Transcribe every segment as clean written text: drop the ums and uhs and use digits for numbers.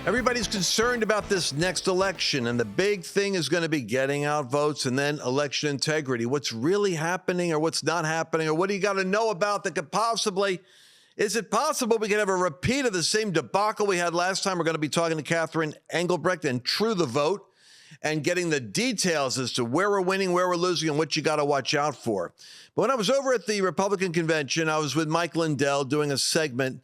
Everybody's concerned about this next election, and the big thing is going to be getting out votes and then election integrity. What's really happening or what's not happening, or what do you got to know about that could possibly, is it possible we could have a repeat of the same debacle we had last time? We're going to be talking to Catherine Engelbrecht and True the Vote and getting the details as to where we're winning, where we're losing, and what you got to watch out for. But when I was over at the Republican convention, I was with Mike Lindell doing a segment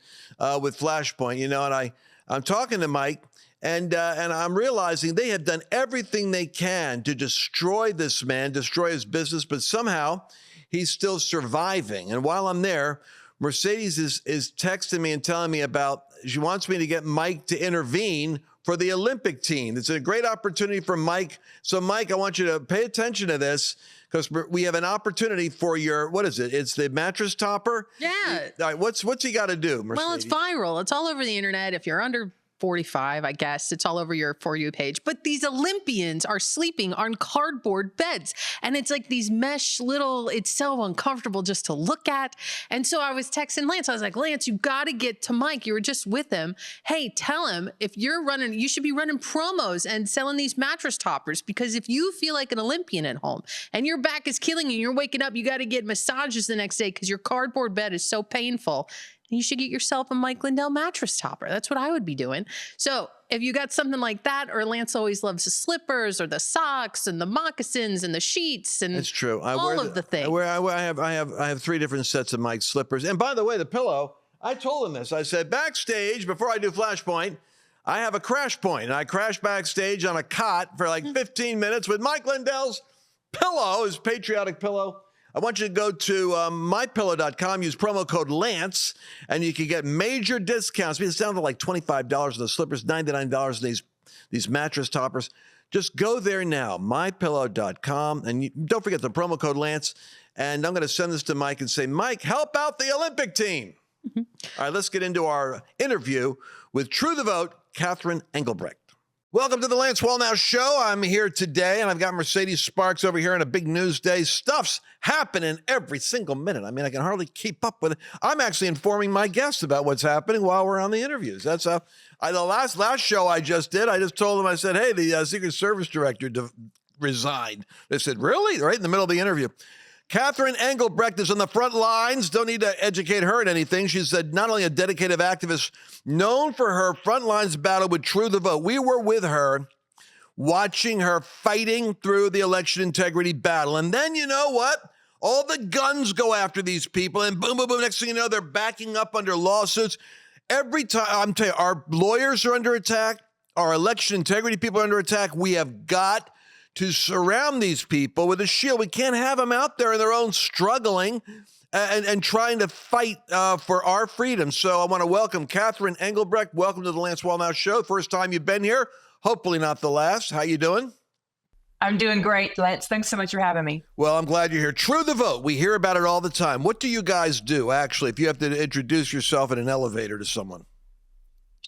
with Flashpoint, and I'm talking to Mike, and I'm realizing they have done everything they can to destroy this man, destroy his business, but somehow he's still surviving. And while I'm there, Mercedes is texting me and telling me about, she wants me to get Mike to intervene for the Olympic team. It's a great opportunity for Mike. So, Mike, I want you to pay attention to this because we have an opportunity for your, what is it? It's the mattress topper? Yeah. All right, what's he got to do, Mercedes? Well, it's viral. It's all over the internet. If you're under 45, I guess, it's all over your For You page. But these Olympians are sleeping on cardboard beds. And it's like these mesh little, it's so uncomfortable just to look at. And so I was texting Lance. I was like, Lance, you got to get to Mike. You were just with him. Hey, tell him if you're running, you should be running promos and selling these mattress toppers, because if you feel like an Olympian at home and your back is killing you, you're waking up, you got to get massages the next day because your cardboard bed is so painful. You should get yourself a Mike Lindell mattress topper. That's what I would be doing. So if you got something like that, or Lance always loves the slippers or the socks and the moccasins and the sheets and it's true. all of the things. I have 3 different sets of Mike's slippers. And by the way, the pillow, I told him this. I said, backstage, before I do Flashpoint, I have a crash point. And I crash backstage on a cot for like 15 minutes with Mike Lindell's pillow, his patriotic pillow. I want you to go to mypillow.com, use promo code Lance, and you can get major discounts. It's down to like $25 in the slippers, $99 in these mattress toppers. Just go there now, mypillow.com, and don't forget the promo code Lance. And I'm going to send this to Mike and say, Mike, help out the Olympic team. All right, let's get into our interview with True the Vote, Catherine Engelbrecht. Welcome to the Lance Wallnau Show. I'm here today, and I've got Mercedes Sparks over here on a big news day. Stuff's happening every single minute. I mean, I can hardly keep up with it. I'm actually informing my guests about what's happening while we're on the interviews. That's the last show I just did. I just told them, I said, hey, the Secret Service director resigned. They said, really? Right in the middle of the interview. Catherine Engelbrecht is on the front lines. Don't need to educate her in anything. She's not only a dedicated activist, known for her front lines battle with True the Vote. We were with her, watching her fighting through the election integrity battle. And then you know what? All the guns go after these people, and boom, boom, boom. Next thing you know, they're backing up under lawsuits. Every time, I'm telling you, our lawyers are under attack. Our election integrity people are under attack. We have got to surround these people with a shield. We can't have them out there on their own struggling and trying to fight for our freedom. So I want to welcome Catherine Engelbrecht. Welcome to the Lance Wallnau Show. First time you've been here. Hopefully not the last. How you doing? I'm doing great, Lance. Thanks so much for having me. Well, I'm glad you're here. True the Vote. We hear about it all the time. What do you guys do, actually, if you have to introduce yourself in an elevator to someone?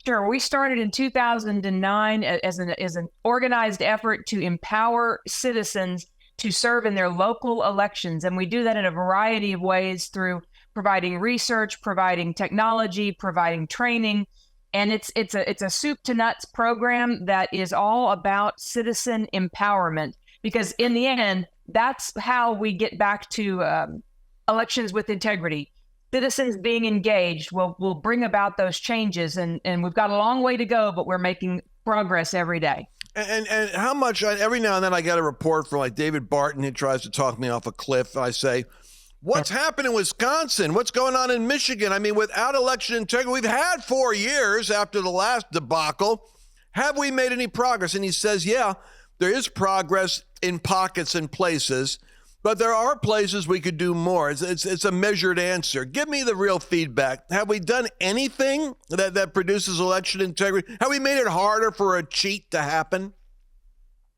Sure. We started in 2009 as an organized effort to empower citizens to serve in their local elections. And we do that in a variety of ways through providing research, providing technology, providing training. And it's a soup to nuts program that is all about citizen empowerment, because in the end, that's how we get back to elections with integrity. Citizens being engaged will bring about those changes, and we've got a long way to go, but we're making progress every day. And how much, every now and then I get a report from like David Barton who tries to talk me off a cliff. I say, what's happened in Wisconsin? What's going on in Michigan? I mean, without election integrity, we've had 4 years after the last debacle. Have we made any progress? And he says, yeah, there is progress in pockets and places, but there are places we could do more. It's a measured answer. Give me the real feedback. Have we done anything that produces election integrity? Have we made it harder for a cheat to happen?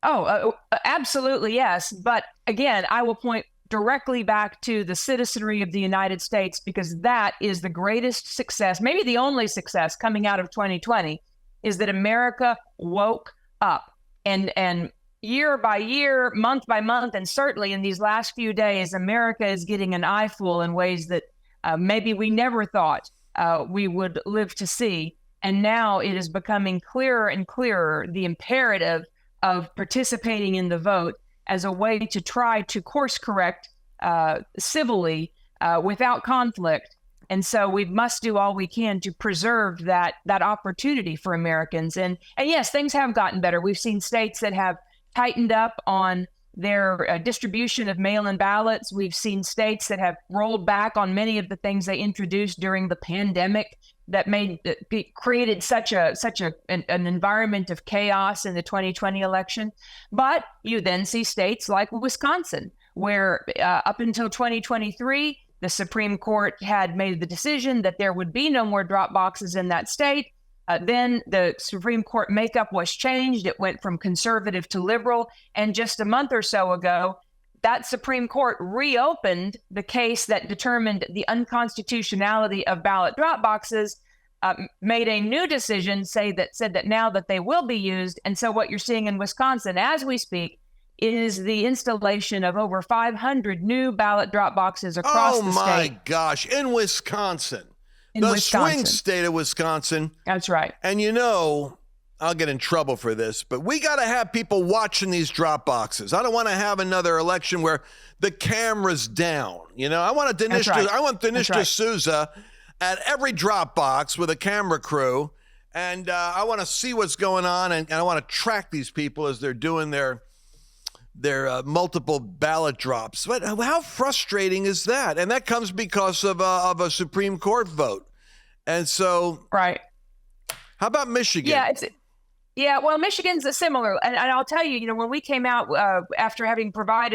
Oh, absolutely, yes. But again, I will point directly back to the citizenry of the United States, because that is the greatest success, maybe the only success coming out of 2020, is that America woke up. And year by year, month by month, and certainly in these last few days, America is getting an eyeful in ways that maybe we never thought we would live to see. And now it is becoming clearer and clearer the imperative of participating in the vote as a way to try to course correct civilly without conflict. And so we must do all we can to preserve that opportunity for Americans. And yes, things have gotten better. We've seen states that have tightened up on their distribution of mail-in ballots. We've seen states that have rolled back on many of the things they introduced during the pandemic that created such an environment of chaos in the 2020 election. But you then see states like Wisconsin, where up until 2023, the Supreme Court had made the decision that there would be no more drop boxes in that state. Then the Supreme Court makeup was changed. It went from conservative to liberal. And just a month or so ago, that Supreme Court reopened the case that determined the unconstitutionality of ballot drop boxes, made a new decision, said that now that they will be used. And so what you're seeing in Wisconsin as we speak is the installation of over 500 new ballot drop boxes across the state. Oh my gosh, in Wisconsin. Swing state of Wisconsin. That's right. And I'll get in trouble for this, but we got to have people watching these drop boxes. I don't want to have another election where the camera's down. I want Dinesh D'Souza at every drop box with a camera crew, and I want to see what's going on, and I want to track these people as they're doing their multiple ballot drops. But how frustrating is that? And that comes because of a Supreme Court vote. And so, right. How about Michigan? Well, Michigan's a similar, and I'll tell you, when we came out after having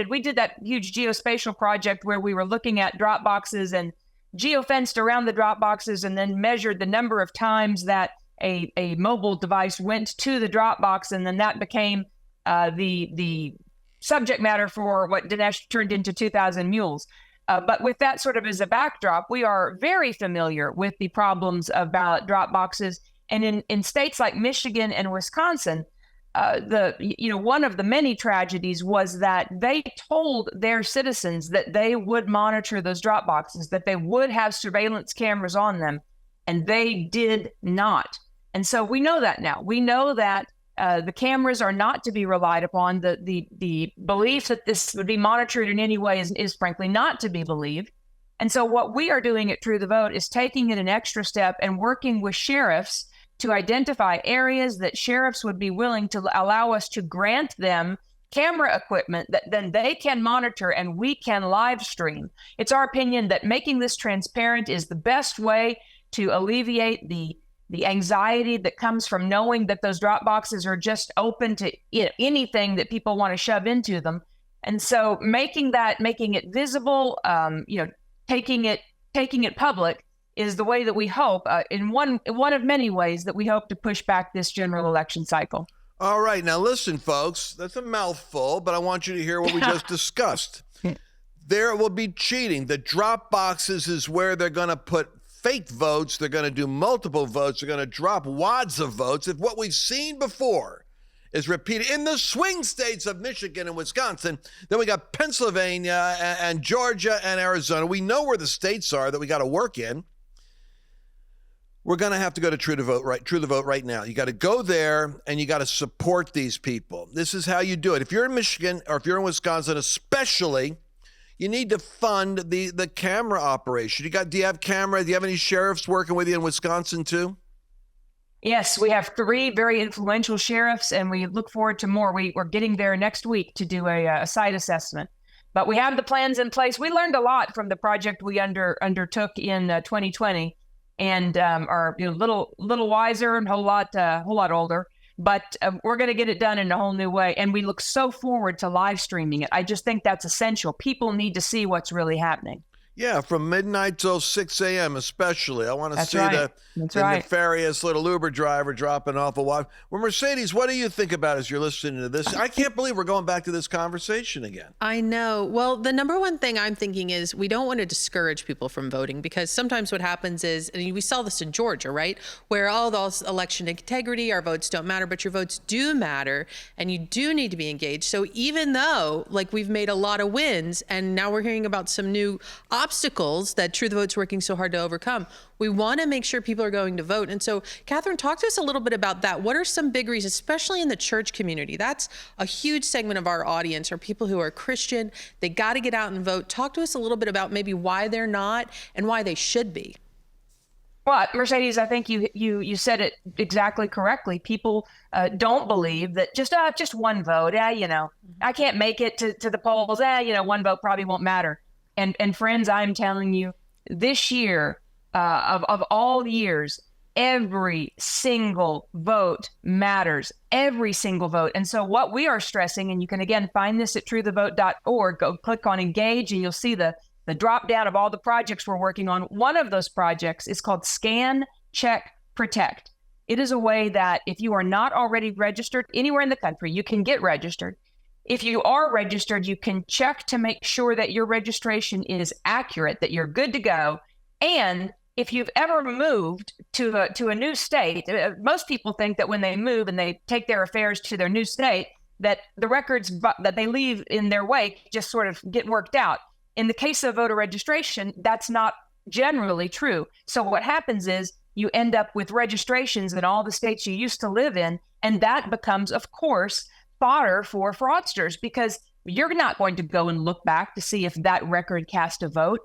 we did that huge geospatial project where we were looking at drop boxes and geofenced around the drop boxes and then measured the number of times that a mobile device went to the drop box, and then that became the subject matter for what Dinesh turned into 2,000 Mules. But with that sort of as a backdrop, we are very familiar with the problems of ballot drop boxes. And in states like Michigan and Wisconsin, one of the many tragedies was that they told their citizens that they would monitor those drop boxes, that they would have surveillance cameras on them, and they did not. And so we know that now. We know that the cameras are not to be relied upon. The belief that this would be monitored in any way is frankly not to be believed. And so what we are doing at True the Vote is taking it an extra step and working with sheriffs to identify areas that sheriffs would be willing to allow us to grant them camera equipment that then they can monitor and we can live stream. It's our opinion that making this transparent is the best way to alleviate the anxiety that comes from knowing that those drop boxes are just open to anything that people want to shove into them. And so making it visible, taking it public is the way that we hope, in one of many ways that we hope to push back this general election cycle. All right. Now listen, folks, that's a mouthful, but I want you to hear what we just discussed. There will be cheating. The drop boxes is where they're going to put fake votes. They're going to do multiple votes. They're going to drop wads of votes. If what we've seen before is repeated in the swing states of Michigan and Wisconsin, then we got Pennsylvania and Georgia and Arizona. We know where the states are that we got to work in. We're going to have to go to True the Vote right now. You got to go there and you got to support these people. This is how you do it. If you're in Michigan or if you're in Wisconsin, especially, you need to fund the camera operation. Do you have camera? Do you have any sheriffs working with you in Wisconsin too? Yes, we have 3 very influential sheriffs, and we look forward to more. We're getting there next week to do a site assessment. But we have the plans in place. We learned a lot from the project we undertook in 2020, and are a little wiser and a whole lot older. But we're going to get it done in a whole new way. And we look so forward to live streaming it. I just think that's essential. People need to see what's really happening. Yeah, from midnight till 6 a.m. especially. I want to see the nefarious little Uber driver dropping off a watch. Well, Mercedes, what do you think about as you're listening to this? I can't believe we're going back to this conversation again. I know. Well, the number one thing I'm thinking is we don't want to discourage people from voting, because sometimes what happens is, and we saw this in Georgia, right? Where all those election integrity, our votes don't matter, but your votes do matter, and you do need to be engaged. So even though we've made a lot of wins, and now we're hearing about some new options obstacles that True the Vote's working so hard to overcome. We want to make sure people are going to vote. And so, Catherine, talk to us a little bit about that. What are some big reasons, especially in the church community? That's a huge segment of our audience, are people who are Christian. They got to get out and vote. Talk to us a little bit about maybe why they're not and why they should be. Well, Mercedes, I think you said it exactly correctly. People don't believe that just one vote. I can't make it to the polls. One vote probably won't matter. And friends, I'm telling you, this year, of all years, every single vote matters. Every single vote. And so what we are stressing, and you can again find this at truethevote.org. Go click on engage, and you'll see the drop down of all the projects we're working on. One of those projects is called Scan, Check, Protect. It is a way that if you are not already registered anywhere in the country, you can get registered. If you are registered, you can check to make sure that your registration is accurate, that you're good to go. And if you've ever moved to a new state, most people think that when they move and they take their affairs to their new state, that the records that they leave in their wake just sort of get worked out. In the case of voter registration, that's not generally true. So what happens is you end up with registrations in all the states you used to live in, and that becomes, of course, fodder for fraudsters, because you're not going to go and look back to see if that record cast a vote.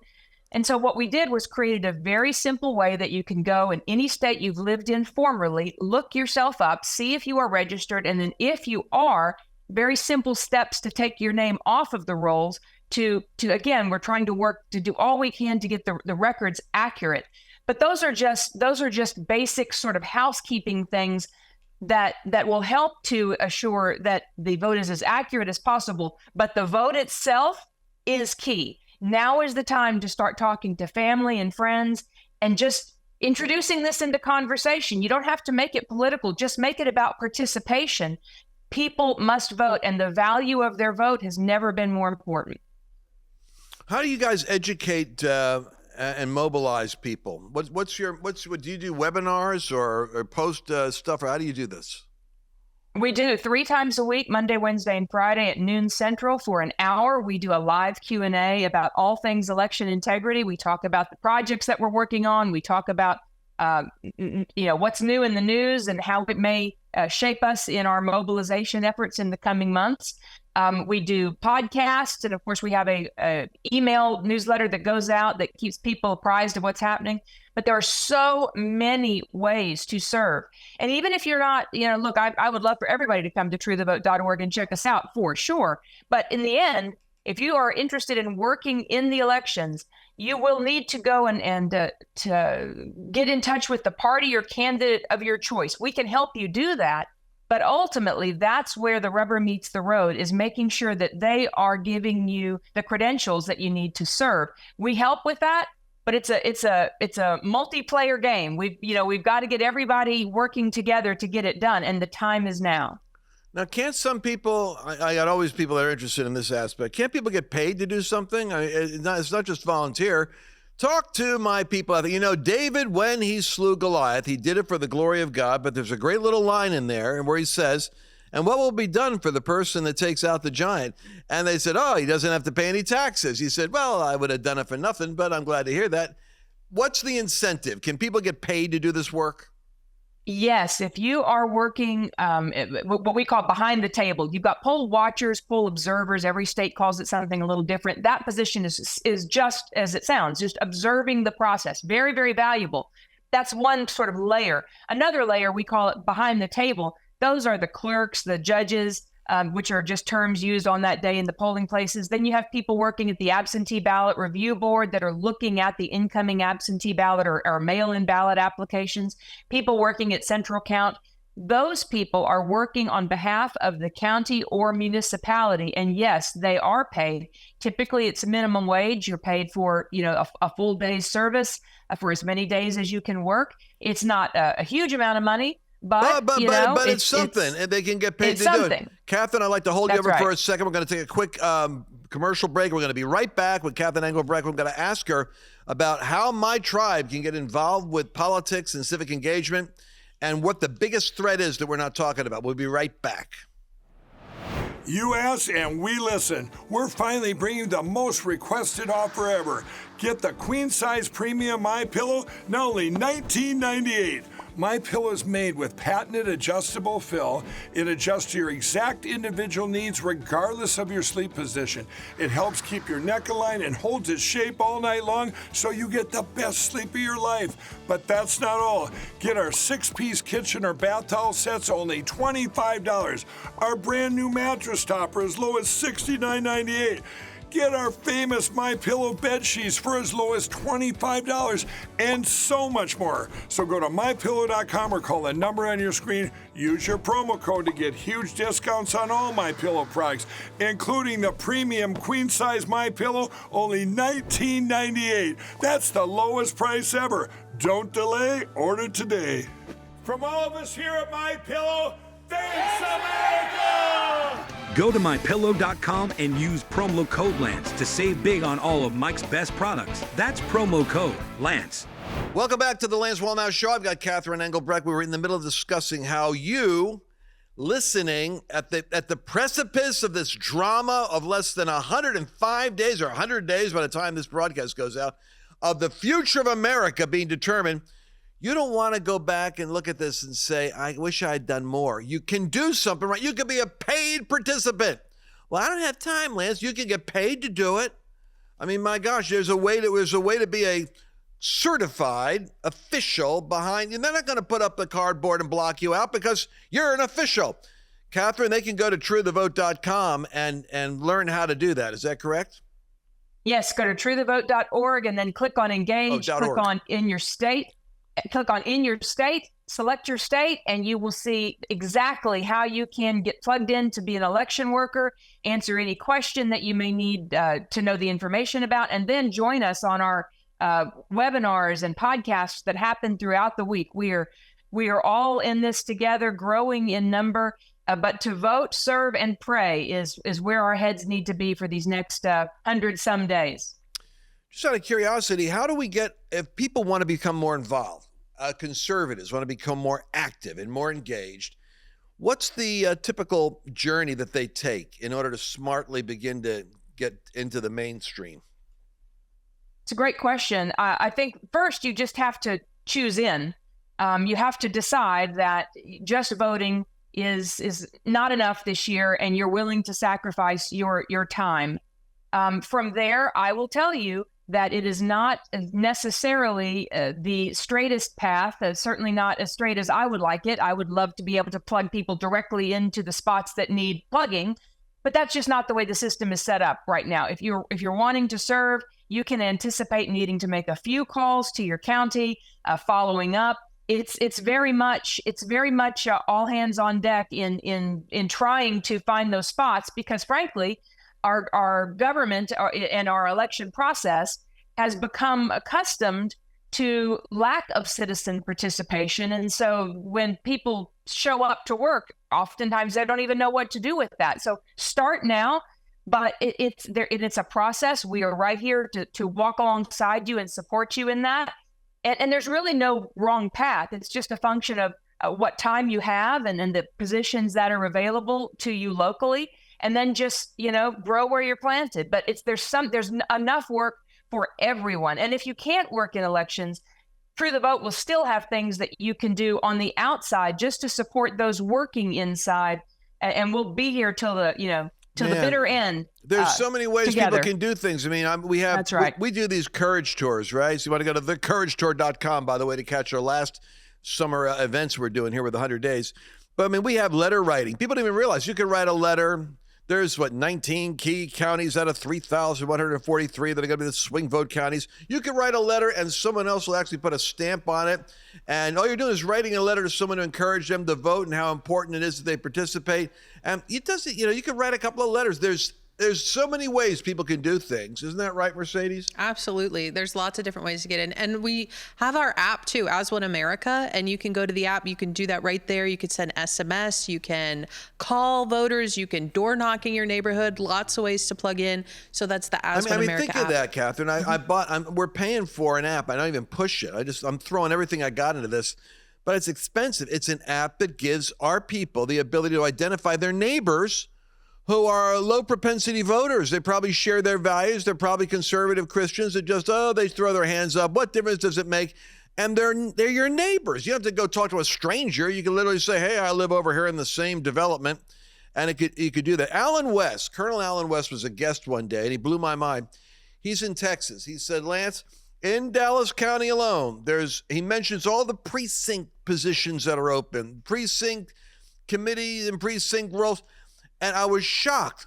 And so what we did was created a very simple way that you can go in any state you've lived in formerly, look yourself up, see if you are registered, and then if you are, very simple steps to take your name off of the rolls. To again, we're trying to work to do all we can to get the records accurate. But those are just basic sort of housekeeping things that will help to assure that the vote is as accurate as possible. But the vote itself is key. Now is the time to start talking to family and friends and just introducing this into conversation. You don't have to make it political. Just make it about participation. People must vote, and the value of their vote has never been more important. How do you guys educate and mobilize people? What do you do webinars or post stuff, or how do you do this? We do 3 times a week, Monday, Wednesday, and Friday at noon Central for an hour. We do a live Q&A about all things election integrity. We talk about the projects that we're working on. We talk about what's new in the news and how it may shape us in our mobilization efforts in the coming months. We do podcasts, and of course we have a email newsletter that goes out that keeps people apprised of what's happening. But there are so many ways to serve. And even if you're not, look, I would love for everybody to come to truethevote.org and check us out for sure. But in the end, if you are interested in working in the elections, you will need to go and to get in touch with the party or candidate of your choice. We can help you do that. But ultimately, that's where the rubber meets the road, is making sure that they are giving you the credentials that you need to serve. We help with that, but it's a multiplayer game. We've got to get everybody working together to get it done, and the time is now. Now, can't some people, I got always people that are interested in this aspect, can't people get paid to do something? It's not just volunteer. Talk to my people. I think, David, when he slew Goliath, he did it for the glory of God, but there's a great little line in there where he says, and what will be done for the person that takes out the giant? And they said, he doesn't have to pay any taxes. He said, well, I would have done it for nothing, but I'm glad to hear that. What's the incentive? Can people get paid to do this work? Yes, if you are working what we call behind the table, you've got poll watchers, poll observers. Every state calls it something a little different. That position is just as it sounds, just observing the process. Very, very valuable. That's one sort of layer. Another layer, we call it behind the table. Those are the clerks, the judges, which are just terms used on that day in the polling places. Then you have people working at the absentee ballot review board that are looking at the incoming absentee ballot or mail-in ballot applications. People working at central count. Those people are working on behalf of the county or municipality. And yes, they are paid. Typically, it's minimum wage. You're paid for, a full day's service for as many days as you can work. It's not a huge amount of money. But it's something, and they can get paid to do it. Catherine, I'd like to hold you over for a second. We're going to take a quick commercial break. We're going to be right back with Catherine Engelbrecht. We're going to ask her about how my tribe can get involved with politics and civic engagement and what the biggest threat is that we're not talking about. We'll be right back. You ask and we listen. We're finally bringing the most requested offer ever. Get the queen size premium MyPillow, now only $19.98. MyPillow is made with patented adjustable fill. It adjusts to your exact individual needs regardless of your sleep position. It helps keep your neck aligned and holds its shape all night long so you get the best sleep of your life. But that's not all. Get our 6-piece kitchen or bath towel sets only $25. Our brand new mattress topper as low as $69.98. Get our famous MyPillow bed sheets for as low as $25 and so much more. So go to MyPillow.com or call the number on your screen. Use your promo code to get huge discounts on all MyPillow products, including the premium queen-size MyPillow, only $19.98. That's the lowest price ever. Don't delay, order today. From all of us here at MyPillow, thanks America! Go to MyPillow.com and use promo code Lance to save big on all of Mike's best products. That's promo code Lance. Welcome back to the Lance Wallnau Show. I've got Catherine Engelbrecht. We were in the middle of discussing how you, listening at the precipice of this drama of less than 105 days or 100 days by the time this broadcast goes out, of the future of America being determined, you don't want to go back and look at this and say, I wish I had done more. You can do something, right? You can be a paid participant. Well, I don't have time, Lance. You can get paid to do it. I mean, my gosh, there's a way to be a certified official behind you. They're not going to put up the cardboard and block you out because you're an official. Catherine, they can go to truethevote.com and learn how to do that. Is that correct? Yes, go to truethevote.org and then click on engage, click .org. on in your state. Click on in your state, select your state, and you will see exactly how you can get plugged in to be an election worker, answer any question that you may need to know the information about, and then join us on our webinars and podcasts that happen throughout the week. We are all in this together, growing in number, but to vote, serve, and pray is where our heads need to be for these next 100-some days. Just out of curiosity, how do we get, if people want to become more involved, conservatives want to become more active and more engaged, what's the typical journey that they take in order to smartly begin to get into the mainstream? It's a great question. I think first you just have to choose in. You have to decide that just voting is not enough this year and you're willing to sacrifice your time. From there, I will tell you that it is not necessarily the straightest path, certainly not as straight as I would like it. I would love to be able to plug people directly into the spots that need plugging, but that's just not the way the system is set up right now. If you're wanting to serve, you can anticipate needing to make a few calls to your county, following up. It's very much all hands on deck in trying to find those spots because, frankly, our government and our election process has become accustomed to lack of citizen participation. And so when people show up to work, oftentimes they don't even know what to do with that. So start now, but it's a process. We are right here to walk alongside you and support you in that. And there's really no wrong path. It's just a function of what time you have and the positions that are available to you locally. And then just, grow where you're planted. But there's enough work for everyone. And if you can't work in elections, True the Vote will still have things that you can do on the outside just to support those working inside. And we'll be here till the bitter end. There's so many ways together. people can do things. I mean, That's right. we do these courage tours, right? So you want to go to thecouragetour.com, by the way, to catch our last summer events we're doing here with 100 days. But I mean, we have letter writing. People don't even realize you can write a letter. There's 19 key counties out of 3,143 that are going to be the swing vote counties. You can write a letter and someone else will actually put a stamp on it. And all you're doing is writing a letter to someone to encourage them to vote and how important it is that they participate. And it doesn't, you can write a couple of letters. There's so many ways people can do things. Isn't that right, Mercedes? Absolutely. There's lots of different ways to get in. And we have our app too, As One America, and you can go to the app. You can do that right there. You can send SMS. You can call voters. You can door knock in your neighborhood. Lots of ways to plug in. So that's the As One America think app. of that, Catherine. We're paying for an app. I don't even push it. I'm throwing everything I got into this, but it's expensive. It's an app that gives our people the ability to identify their neighbors who are low propensity voters. They probably share their values. They're probably conservative Christians that just, they throw their hands up. What difference does it make? And they're your neighbors. You don't have to go talk to a stranger. You can literally say, hey, I live over here in the same development. And you could do that. Colonel Alan West was a guest one day, and he blew my mind. He's in Texas. He said, Lance, in Dallas County alone, he mentions all the precinct positions that are open, precinct committees and precinct roles. And I was shocked.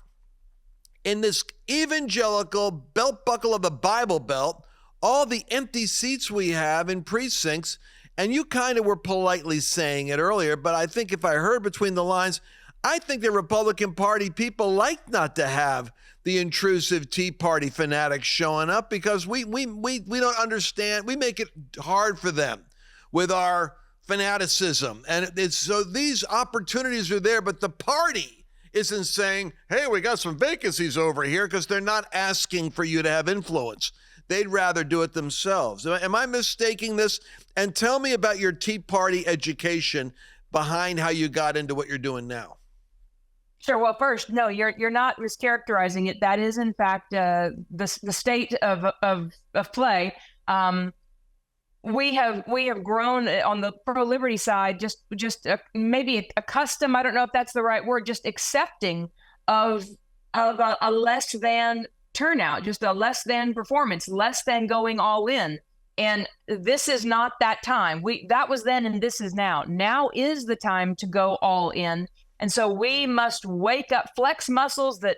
In this evangelical belt buckle of the Bible Belt, all the empty seats we have in precincts, and you kind of were politely saying it earlier, but I think if I heard between the lines, I think the Republican Party people like not to have the intrusive Tea Party fanatics showing up because we don't understand. We make it hard for them with our fanaticism. And so these opportunities are there, but the party isn't saying, hey, we got some vacancies over here, because they're not asking for you to have influence. They'd rather do it themselves. Am I mistaking this? And tell me about your Tea Party education behind how you got into what you're doing now. Sure. Well, first, no, you're not mischaracterizing it. That is, in fact, the state of play. We have grown on the pro-liberty side, just maybe accustomed. I don't know if that's the right word. Just accepting of a less than turnout, just a less than performance, less than going all in. And this is not that time. That was then, and this is now. Now is the time to go all in. And so we must wake up, flex muscles that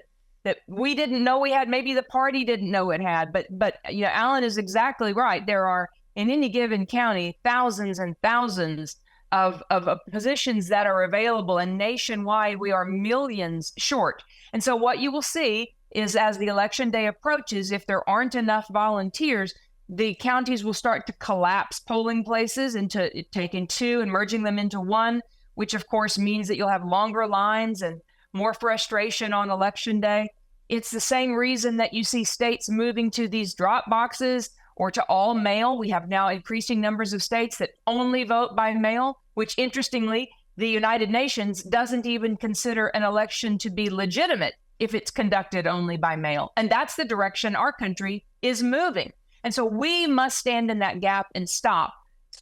we didn't know we had. Maybe the party didn't know it had. But Alan is exactly right. There are, in any given county, thousands and thousands of positions that are available, and nationwide we are millions short. And so what you will see is, as the election day approaches, if there aren't enough volunteers, the counties will start to collapse polling places into taking two and merging them into one, which of course means that you'll have longer lines and more frustration on election day. It's the same reason that you see states moving to these drop boxes or to all mail. We have now increasing numbers of states that only vote by mail, which interestingly, the United Nations doesn't even consider an election to be legitimate if it's conducted only by mail. And that's the direction our country is moving. And so we must stand in that gap and stop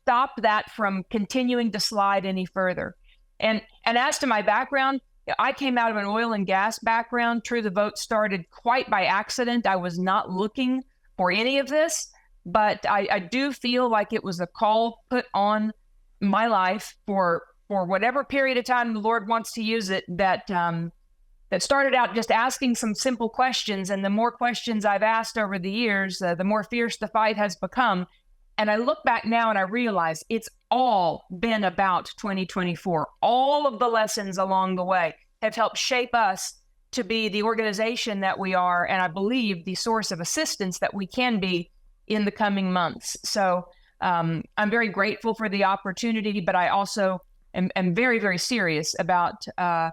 that from continuing to slide any further. And as to my background, I came out of an oil and gas background. True, the vote started quite by accident. I was not looking for any of this, but I do feel like it was a call put on my life for whatever period of time the Lord wants to use it, that started out just asking some simple questions. And the more questions I've asked over the years, the more fierce the fight has become. And I look back now and I realize it's all been about 2024. All of the lessons along the way have helped shape us to be the organization that we are, and I believe the source of assistance that we can be in the coming months. So I'm very grateful for the opportunity, but I also am very, very serious about the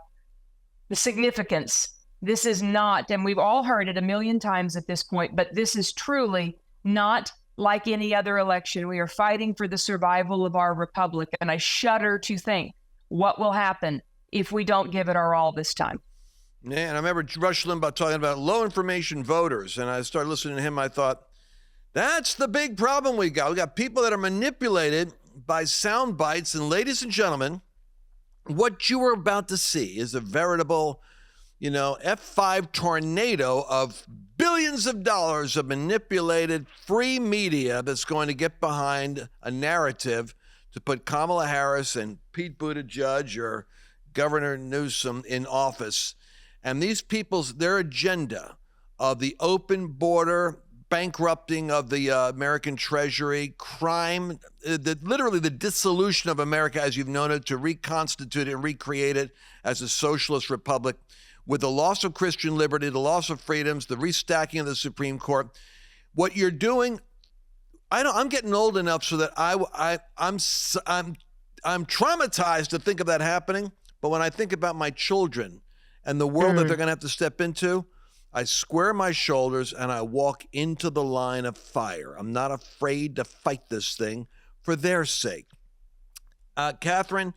significance. This is not, and we've all heard it a million times at this point, but this is truly not like any other election. We are fighting for the survival of our republic, and I shudder to think what will happen if we don't give it our all this time. Yeah, and I remember Rush Limbaugh talking about low information voters, and I started listening to him. I thought, that's the big problem we got. We got people that are manipulated by sound bites, and ladies and gentlemen, what you are about to see is a veritable, F5 tornado of billions of dollars of manipulated free media that's going to get behind a narrative to put Kamala Harris and Pete Buttigieg or Governor Newsom in office. And these people's, their agenda of the open border, bankrupting of the American Treasury, crime, literally the dissolution of America as you've known it, to reconstitute it and recreate it as a socialist republic, with the loss of Christian liberty, the loss of freedoms, the restacking of the Supreme Court. What you're doing, I'm getting old enough so that I'm traumatized to think of that happening. But when I think about my children and the world that they're going to have to step into, I square my shoulders and I walk into the line of fire. I'm not afraid to fight this thing for their sake. Catherine,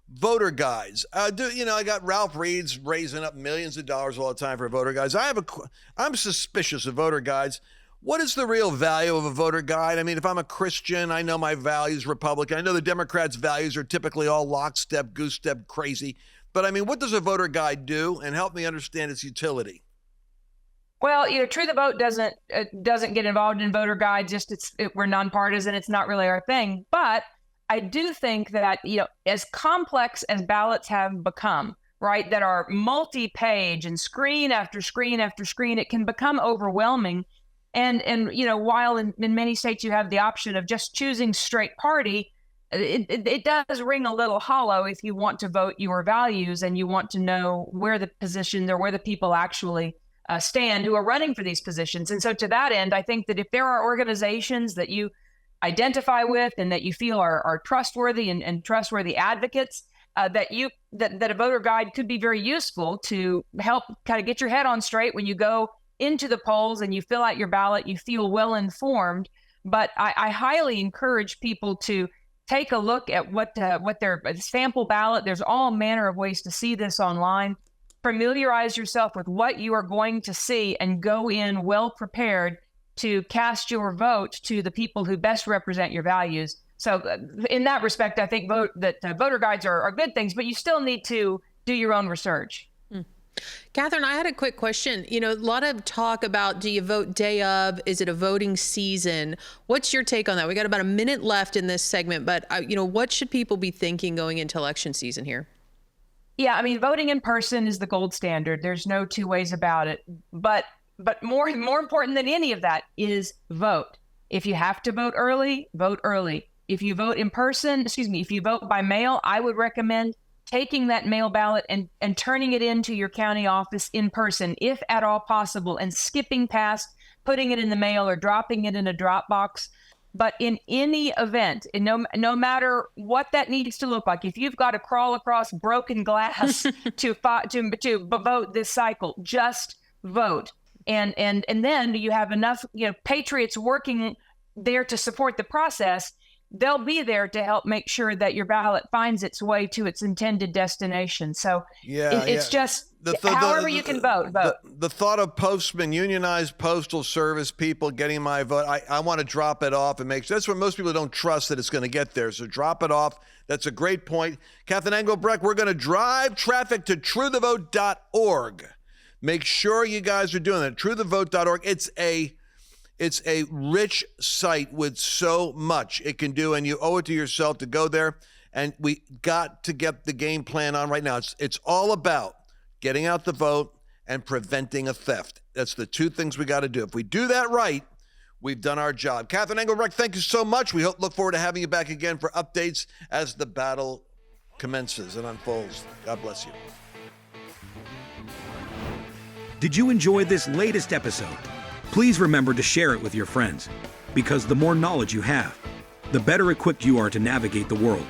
voter guides. I got Ralph Reed's raising up millions of dollars all the time for voter guides. I'm suspicious of voter guides. What is the real value of a voter guide? I mean, if I'm a Christian, I know my values, Republican. I know the Democrats' values are typically all lockstep, goose-step, crazy. But I mean, what does a voter guide do? And help me understand its utility. Well, True the Vote doesn't get involved in voter guides. We're nonpartisan. It's not really our thing. But I do think that, as complex as ballots have become, right, that are multi-page and screen after screen after screen, it can become overwhelming. And while in many states you have the option of just choosing straight party, it does ring a little hollow if you want to vote your values and you want to know where the positions or where the people actually stand who are running for these positions. And so to that end, I think that if there are organizations that you identify with and that you feel are trustworthy and trustworthy advocates, that a voter guide could be very useful to help kind of get your head on straight when you go into the polls and you fill out your ballot, you feel well informed. But I highly encourage people to take a look at what their sample ballot. There's all manner of ways to see this online. Familiarize yourself with what you are going to see and go in well prepared to cast your vote to the people who best represent your values. So in that respect, I think voter guides are good things, but you still need to do your own research. Catherine, I had a quick question. A lot of talk about, do you vote day of? Is it a voting season? What's your take on that? We got about a minute left in this segment, but what should people be thinking going into election season here? Yeah, I mean, voting in person is the gold standard. There's no two ways about it. But more important than any of that is vote. If you have to vote early, vote early. If you vote if you vote by mail, I would recommend taking that mail ballot and turning it into your county office in person, if at all possible, and skipping past putting it in the mail or dropping it in a drop box. But in any event, no matter what that needs to look like, if you've got to crawl across broken glass to vote this cycle, just vote. And then you have enough patriots working there to support the process. They'll be there to help make sure that your ballot finds its way to its intended destination. So it's just however you can vote. The thought of postmen, unionized postal service people getting my vote, I want to drop it off and make sure. That's what most people don't trust, that it's going to get there. So drop it off. That's a great point. Catherine Engelbrecht, we're going to drive traffic to truethevote.org. Make sure you guys are doing that. Truethevote.org. It's a rich site with so much it can do, and you owe it to yourself to go there. And we got to get the game plan on right now. It's all about getting out the vote and preventing a theft. That's the two things we got to do. If we do that right, we've done our job. Catherine Engelbrecht, thank you so much. We look forward to having you back again for updates as the battle commences and unfolds. God bless you. Did you enjoy this latest episode? Please remember to share it with your friends, because the more knowledge you have, the better equipped you are to navigate the world.